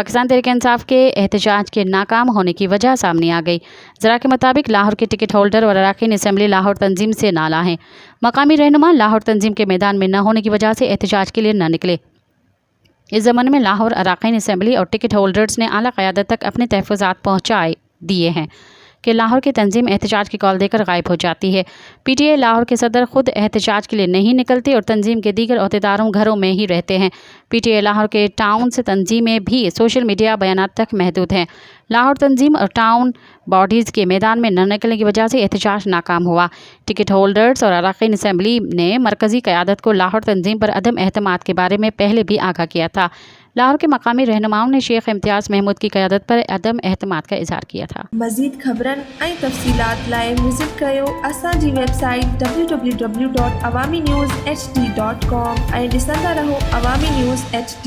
पाकिस्तान तहरीक इंसाफ के एहतजाज के नाकाम होने की वजह सामने आ गई। ज़रा के मुताबिक लाहौर के टिकट होल्डर और अरकान असम्बली लाहौर तंजीम से नाला हैं। मकामी रहनुमा लाहौर तंजीम के मैदान में न होने की वजह से एहतजाज के लिए न निकले। इस ज़माने में लाहौर अरकान असम्बली और टिकट होल्डर्स ने आला क़यादत तक अपने तहफ़्फ़ुज़ात पहुँचाए दिए हैं कि लाहौर की तंजीम एहतजाज की कॉल देकर गायब हो जाती है। PTI लाहौर के सदर खुद एहतजाज के लिए नहीं निकलते और तंजीम के दीगर अहदेदारों घरों में ही रहते हैं। PTI लाहौर के टाउन से तंजीमें भी सोशल मीडिया बयानात तक महदूद हैं। लाहौर तंजीम और टाउन बॉडीज़ के मैदान में न निकलने की वजह से एहतजाज नाकाम हुआ। टिकट होल्डर्स और अरकान असम्बली ने मरकज़ी क़यादत को लाहौर तंजीम पर अदम एहतमाद के बारे में पहले भी आगाह किया था। लाहौर के मकामी रहनुमाओं ने शेख इम्तियाज़ महमूद की क़यादत पर अदम एहतमाद का इज़हार किया था। मज़ीद ख़बरन ऐं तफ़सीलात लाइ विज़िट कयो असांजी वेबसाइट www.awamiNewsHD.com ऐं ॾिसंदा रहो अवामी न्यूज़ HD।